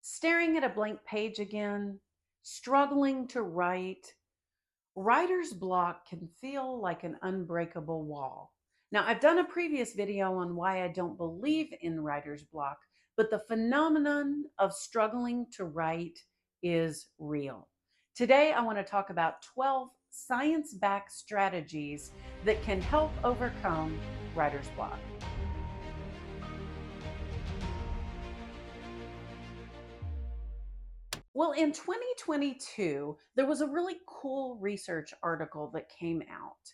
Staring at a blank page again, struggling to write, writer's block can feel like an unbreakable wall. Now, I've done a previous video on why I don't believe in writer's block, but the phenomenon of struggling to write is real. Today, I want to talk about 12 science backed strategies that can help overcome writer's block. Well, in 2022, there was a really cool research article that came out.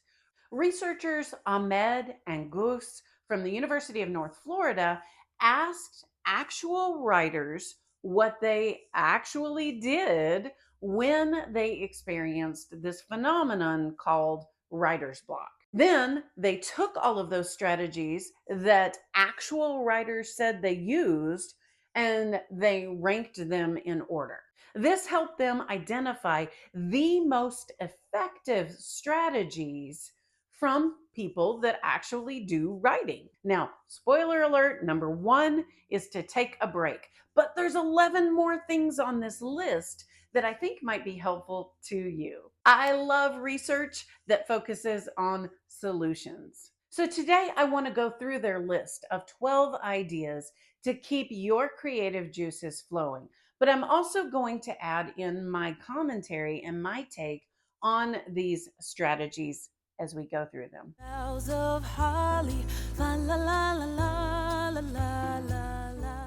Researchers Ahmed and Goose from the University of North Florida asked actual writers what they actually did when they experienced this phenomenon called writer's block. Then they took all of those strategies that actual writers said they used and they ranked them in order. This helped them identify the most effective strategies from people that actually do writing. Now, spoiler alert, number one is to take a break. But there's 11 more things on this list that I think might be helpful to you. I love research that focuses on solutions. So today I want to go through their list of 12 ideas to keep your creative juices flowing. But I'm also going to add in my commentary and my take on these strategies as we go through them. Boughs of holly, la la la la la la la la.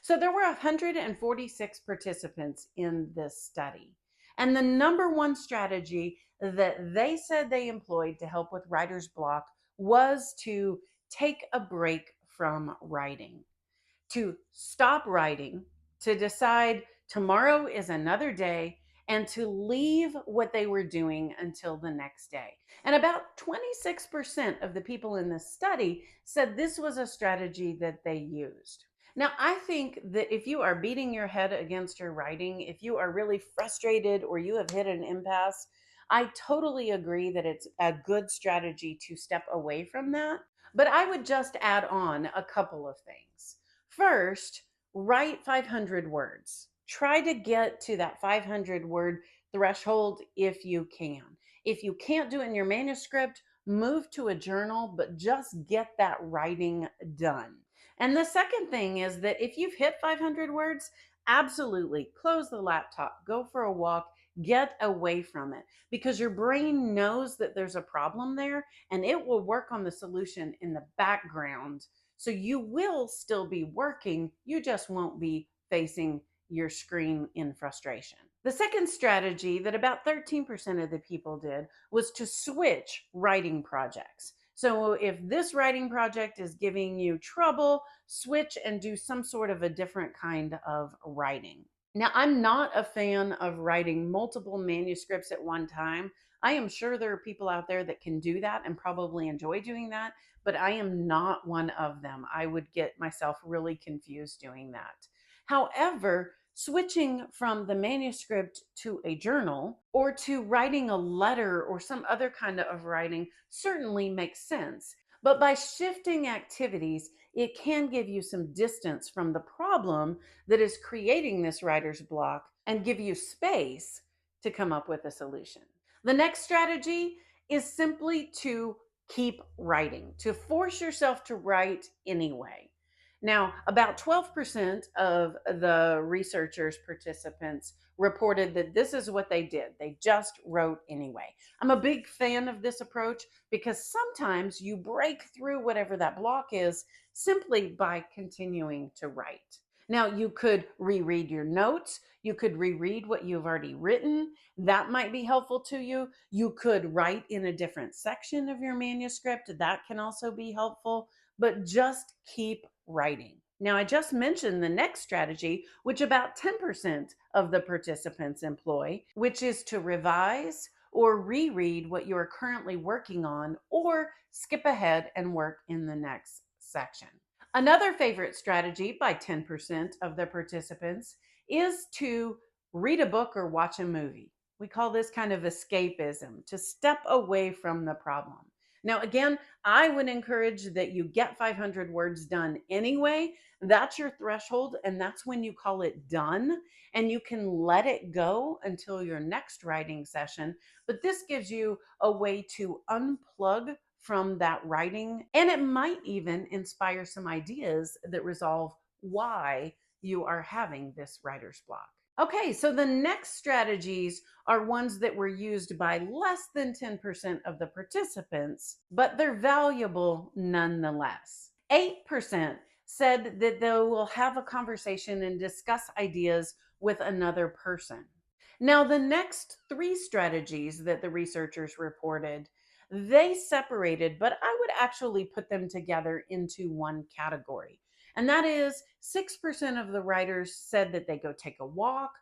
So there were 146 participants in this study. And the number one strategy that they said they employed to help with writer's block was to take a break from writing, to stop writing, to decide tomorrow is another day, and to leave what they were doing until the next day. And about 26% of the people in this study said this was a strategy that they used. Now, I think that if you are beating your head against your writing, if you are really frustrated or you have hit an impasse, I totally agree that it's a good strategy to step away from that. But I would just add on a couple of things. First, write 500 words. Try to get to that 500 word threshold if you can. If you can't do it in your manuscript, move to a journal, but just get that writing done. And the second thing is that if you've hit 500 words, absolutely close the laptop, go for a walk, get away from it because your brain knows that there's a problem there and it will work on the solution in the background. So you will still be working, you just won't be facing your screen in frustration. The second strategy that about 13% of the people did was to switch writing projects. So if this writing project is giving you trouble, switch and do some sort of a different kind of writing. Now, I'm not a fan of writing multiple manuscripts at one time. I am sure there are people out there that can do that and probably enjoy doing that, but I am not one of them. I would get myself really confused doing that. However, switching from the manuscript to a journal or to writing a letter or some other kind of writing certainly makes sense. But by shifting activities, it can give you some distance from the problem that is creating this writer's block and give you space to come up with a solution. The next strategy is simply to keep writing, to force yourself to write anyway. Now, about 12% of the researchers' participants reported that this is what they did. They just wrote anyway. I'm a big fan of this approach because sometimes you break through whatever that block is simply by continuing to write. Now, you could reread your notes. You could reread what you've already written. That might be helpful to you. You could write in a different section of your manuscript. That can also be helpful, but just keep writing. Now, I just mentioned the next strategy, which about 10% of the participants employ, which is to revise or reread what you are currently working on or skip ahead and work in the next section. Another favorite strategy by 10% of the participants is to read a book or watch a movie. We call this kind of escapism, to step away from the problem. Now, again, I would encourage that you get 500 words done anyway. That's your threshold, and that's when you call it done, and you can let it go until your next writing session. But this gives you a way to unplug from that writing, and it might even inspire some ideas that resolve why you are having this writer's block. Okay, so the next strategies are ones that were used by less than 10% of the participants, but they're valuable nonetheless. 8% said that they will have a conversation and discuss ideas with another person. Now, the next three strategies that the researchers reported, they separated, but I would actually put them together into one category. And that is 6% of the writers said that they go take a walk,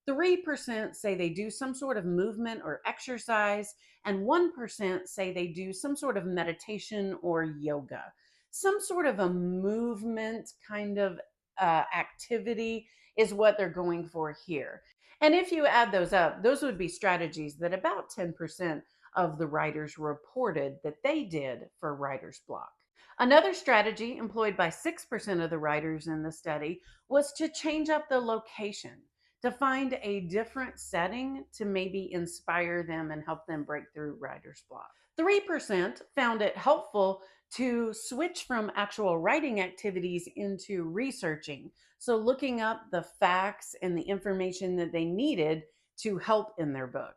3% say they do some sort of movement or exercise, and 1% say they do some sort of meditation or yoga. Some sort of a movement kind of activity is what they're going for here. And if you add those up, those would be strategies that about 10% of the writers reported that they did for writer's block. Another strategy employed by 6% of the writers in the study was to change up the location, to find a different setting to maybe inspire them and help them break through writer's block. 3% found it helpful to switch from actual writing activities into researching. So, looking up the facts and the information that they needed to help in their book.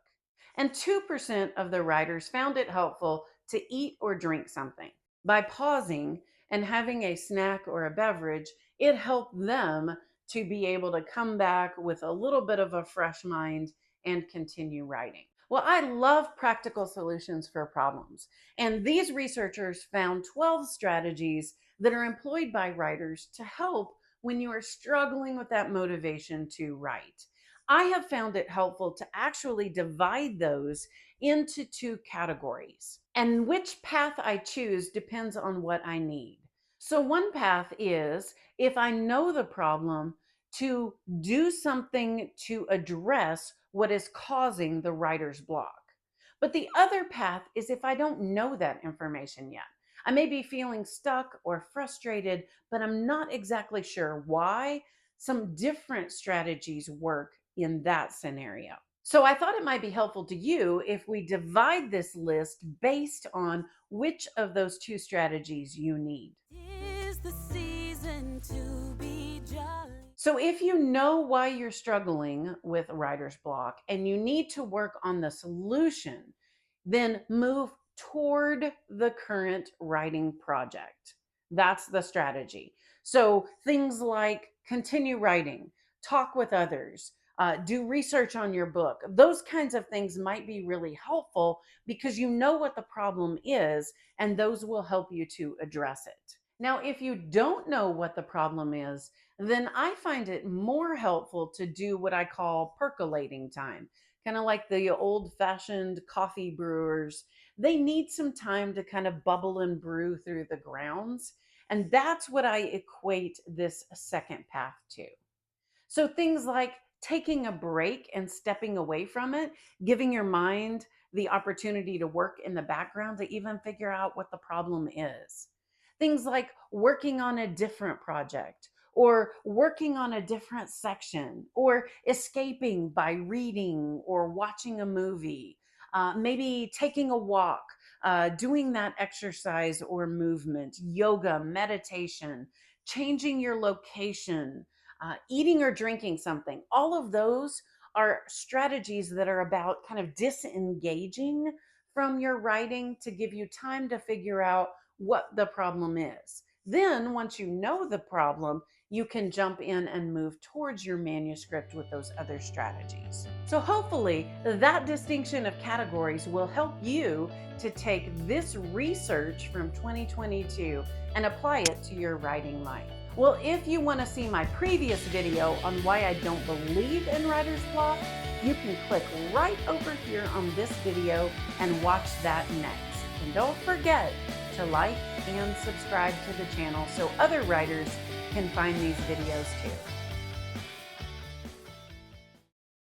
And 2% of the writers found it helpful to eat or drink something. By pausing and having a snack or a beverage, it helped them to be able to come back with a little bit of a fresh mind and continue writing. Well, I love practical solutions for problems, and these researchers found 12 strategies that are employed by writers to help when you are struggling with that motivation to write. I have found it helpful to actually divide those into two categories. And which path I choose depends on what I need. So, one path is if I know the problem, to do something to address what is causing the writer's block. But the other path is if I don't know that information yet. I may be feeling stuck or frustrated, but I'm not exactly sure why. Some different strategies work in that scenario. So I thought it might be helpful to you if we divide this list based on which of those two strategies you need. Is the season to be jolly? So if you know why you're struggling with writer's block and you need to work on the solution, then move toward the current writing project. That's the strategy. So things like continue writing, talk with others, do research on your book. Those kinds of things might be really helpful because you know what the problem is, and those will help you to address it. Now, if you don't know what the problem is, then I find it more helpful to do what I call percolating time. Kind of like the old fashioned coffee brewers, they need some time to kind of bubble and brew through the grounds. And that's what I equate this second path to. So things like taking a break and stepping away from it, giving your mind the opportunity to work in the background to even figure out what the problem is. Things like working on a different project or working on a different section or escaping by reading or watching a movie, maybe taking a walk, doing that exercise or movement, yoga, meditation, changing your location, eating or drinking something. All of those are strategies that are about kind of disengaging from your writing to give you time to figure out what the problem is. Then, once you know the problem, you can jump in and move towards your manuscript with those other strategies. So, hopefully, that distinction of categories will help you to take this research from 2022 and apply it to your writing life. Well, if you want to see my previous video on why I don't believe in writer's block, you can click right over here on this video and watch that next. And don't forget to like and subscribe to the channel so other writers can find these videos too.